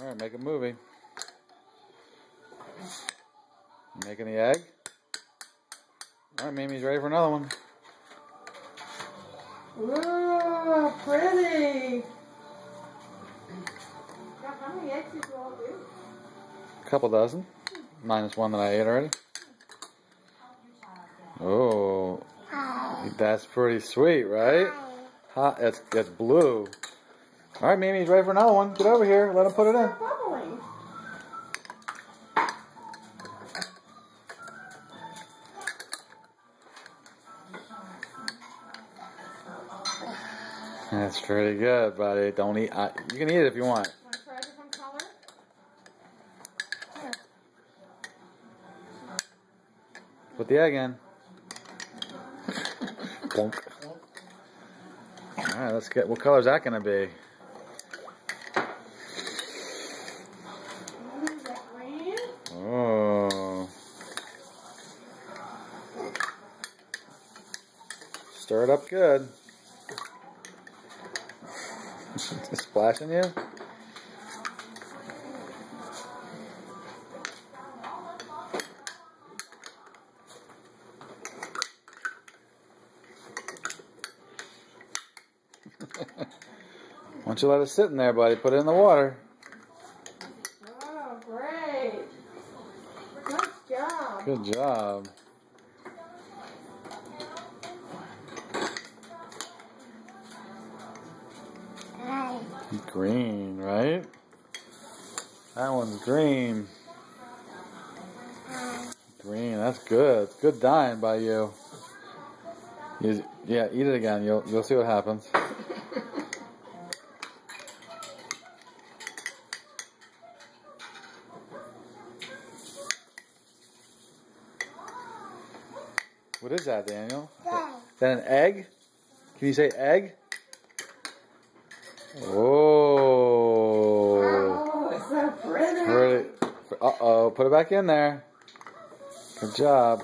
Alright, make a movie. Making the egg. Alright, Mimi's ready for another one. Ooh, pretty. How many eggs did you all do? A couple dozen. Minus one that I ate already. Oh, that's pretty sweet, right? Hot. It's blue. All right, Mimi's ready for another one. Get over here. Let him put it in. Bubbling. That's pretty good, buddy. Don't eat. You can eat it if you want. Want to try a different color? Here. Put the egg in. Bonk. All right, let's get. What color is that gonna be? Ooh, is that green? Oh. Stir it up good. Splashing you? Why don't you let it sit in there, buddy? Put it in the water. Oh, great. Good job. Good job. Green, right? That one's green. Green, that's good. Good dyeing by you. Yeah, eat it again. You'll see what happens. What is that, Daniel? Is that an egg? Can you say egg? Oh. Oh, it's so pretty. Pretty. Uh-oh. Put it back in there. Good job.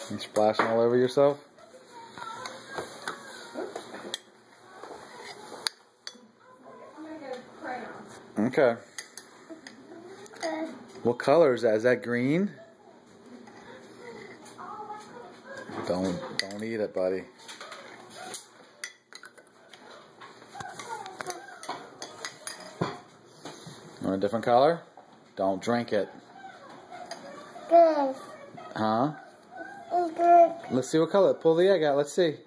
You splashing all over yourself? I'm going to get a crayon. Okay. What color is that? Is that green? Don't eat it, buddy. You want a different color? Don't drink it. Good. Huh? Good. Let's see what color. Pull the egg out. Let's see.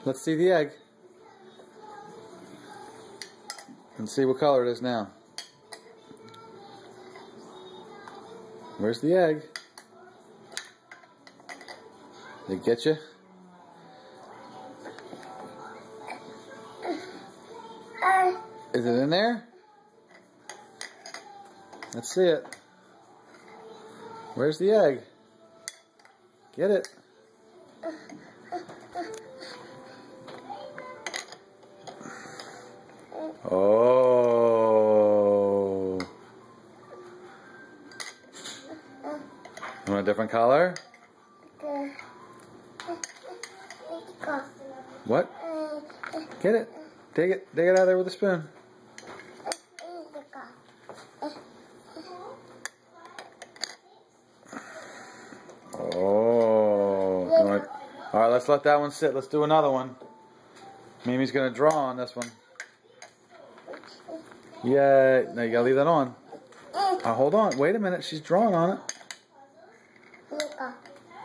Let's see the egg. And see what color it is now. Where's the egg? Did it get you? Is it in there? Let's see it. Where's the egg? Get it. Oh. You want a different color? What? Get it. Take it out of there with a spoon. Oh. All right, let's let that one sit. Let's do another one. Mimi's going to draw on this one. Yeah. Now you got to leave that on. Hold on. Wait a minute. She's drawing on it.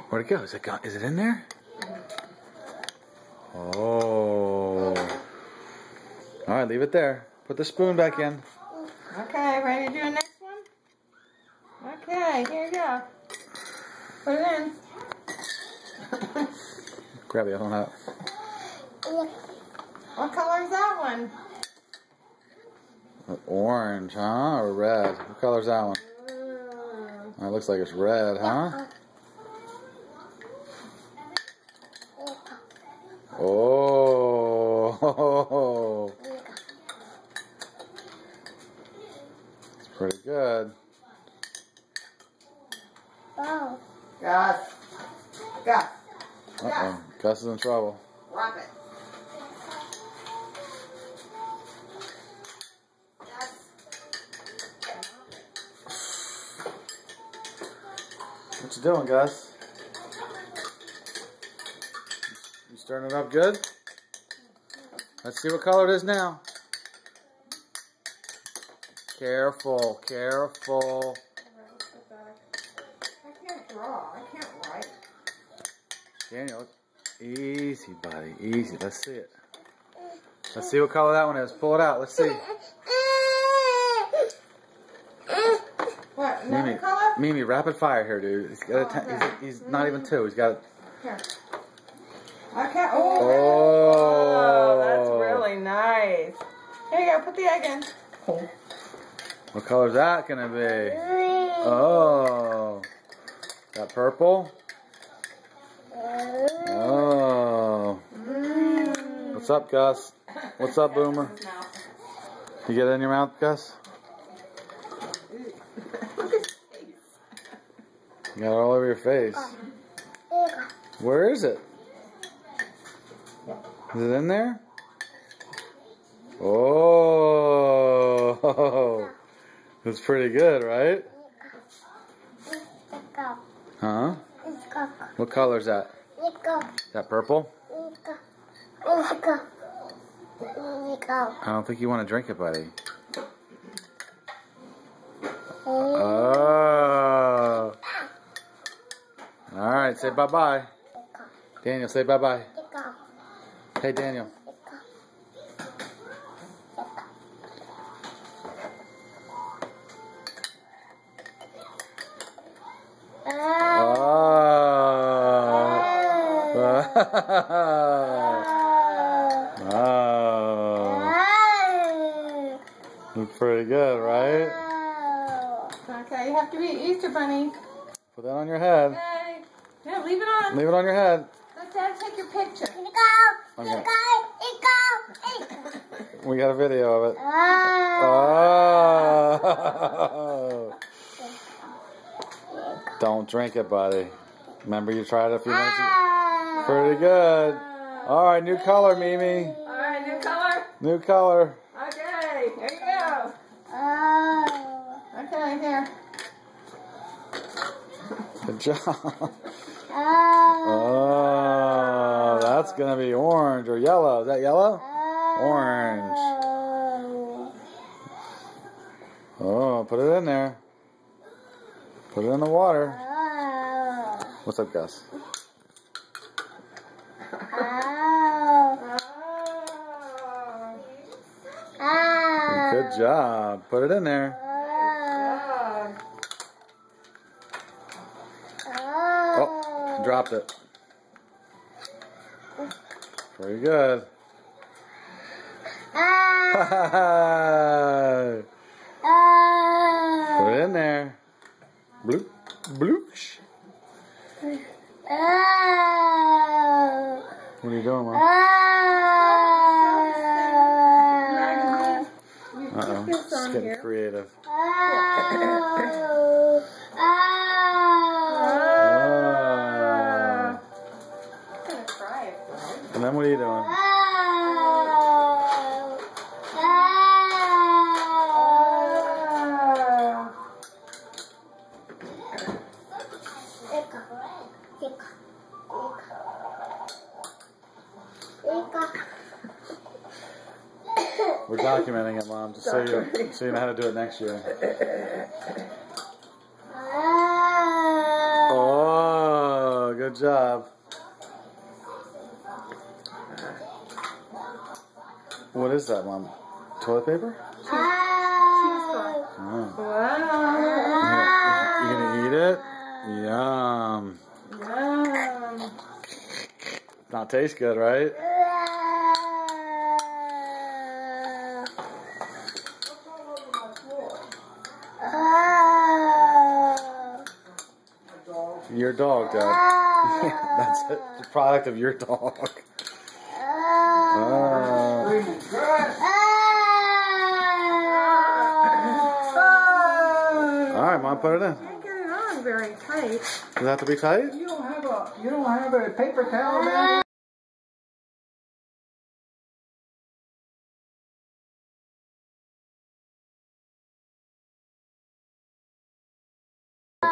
Where'd it go? Is it in there? Oh. All right, leave it there. Put the spoon back in. Okay, ready to do the next one? Okay, here you go. Put it in. Grab the other one out. What color is that one? Orange, huh? Or red? What color is that one? Oh, it looks like it's red, huh? Oh. It's pretty good. Oh. Gus. Gus. Uh-oh. Uh-oh. Gus is in trouble. Wrap it. What you doing, Gus? You stirring it up good? Let's see what color it is now. Careful, careful. I can't draw. I can't write. Daniel, easy, buddy, easy. Let's see it. Let's see what color that one is. Pull it out. Let's see. What? Another Mimi, color? Mimi, rapid fire here, dude. He's got he's not even 2. He's got. Here. I can't. Oh, Oh, that's really nice. Here you go. Put the egg in. What color is that gonna be? Oh, that purple. Oh. What's up, Gus? What's up, Boomer? You get it in your mouth, Gus? You got it all over your face. Where is it? Is it in there? Oh, that's pretty good, right? Huh? What color is that? That purple? I don't think you want to drink it, buddy. Oh. All right, say bye-bye. Daniel, say bye-bye. Hey, Daniel. Oh. Looks pretty good, right? Okay, you have to be Easter Bunny. Put that on your head. Okay. Yeah, leave it on. Leave it on your head. Let Dad take your picture. Okay. We got a video of it. Oh. Don't drink it, buddy. Remember you tried it a few minutes ago? Pretty good. All right, new color, Mimi. All right, new color. New color. Okay, here you go. Okay, here. Good job. Oh, that's going to be orange or yellow. Is that yellow? Orange. Oh, put it in there. Put it in the water. What's up, Gus? Good job. Put it in there. Oh, dropped it. Very good. Put it in there. Bloop, bloosh. What are you doing, Mom? Uh-oh. Just getting creative. And then what are you doing? We're documenting it, Mom, just so you know how to do it next year. Oh, good job. What is that, Mom? Toilet paper? Oh. You gonna eat it? Yum. Not taste good, right? Your dog, Dad. That's it. The product of your dog. Alright, Mom, put it in. Can't get it on very tight. Does it have to be tight? You don't have a You don't have a paper towel down here?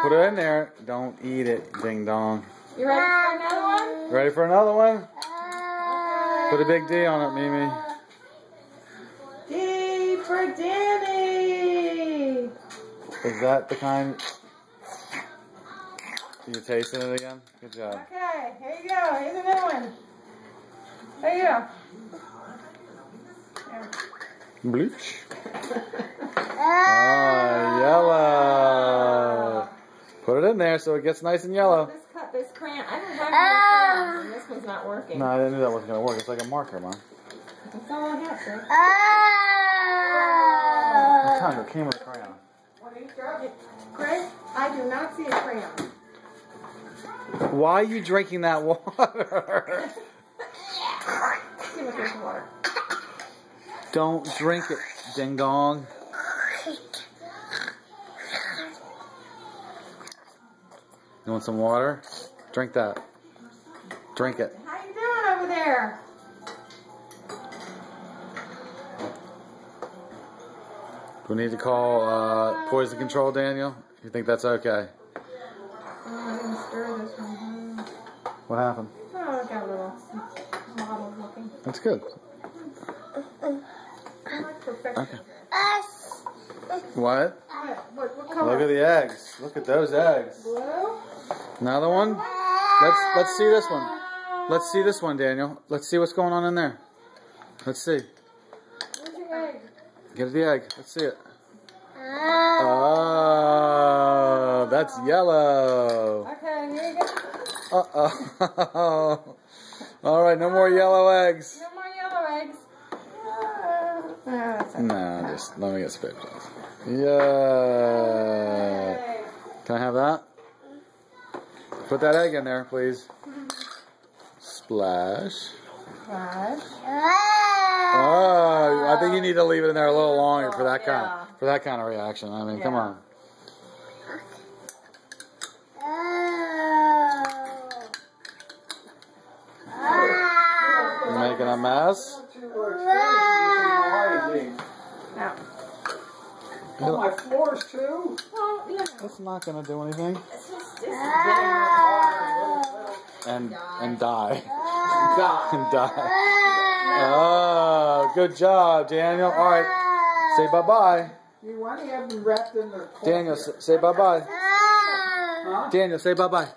Put it in there. Don't eat it, ding dong. You ready for another one? Ready for another one? Put a big D on it, Mimi. D for Danny. Is that the kind? You tasting it again? Good job. Okay, here you go. Here's another one. There you go. There. Bleach. Ah, yellow. Put it in there so it gets nice and yellow. This crayon. I don't have any crayons, and this one's not working. No, I didn't know that wasn't going to work. It's like a marker, Mom. That's all I have, sir. What time it came with a crayon? What are you throwing? Chris, I do not see a crayon. Why are you drinking that water? Give me this water. Don't drink it, ding dong. You want some water? Drink that. Drink it. How you doing over there? Do we need to call poison control, Daniel? You think that's okay? I didn't stir this one. What happened? Oh, it got a little mottled looking. That's good. I like perfection. Okay. What? What color? Look at the eggs. Look at those eggs. Blue? Another one? Let's see this one. Let's see this one, Daniel. Let's see what's going on in there. Let's see. Where's your egg? Get the egg. Let's see it. Oh, that's yellow. Okay, here you go. Uh-oh. All right, no more yellow eggs. No more yellow eggs. No, just let me get spit. Yeah. Can I have that? Put that egg in there, please. Splash. Splash. Oh, I think you need to leave it in there a little longer for that kind of reaction. I mean, come on. You're making a mess. Now. On my floors too. Well, you know. It's not gonna do anything. This is getting And die. And die. Oh, good job, Daniel. All right, say bye-bye. Why do you have them wrapped in the Daniel, say bye-bye. Huh? Daniel, say bye-bye.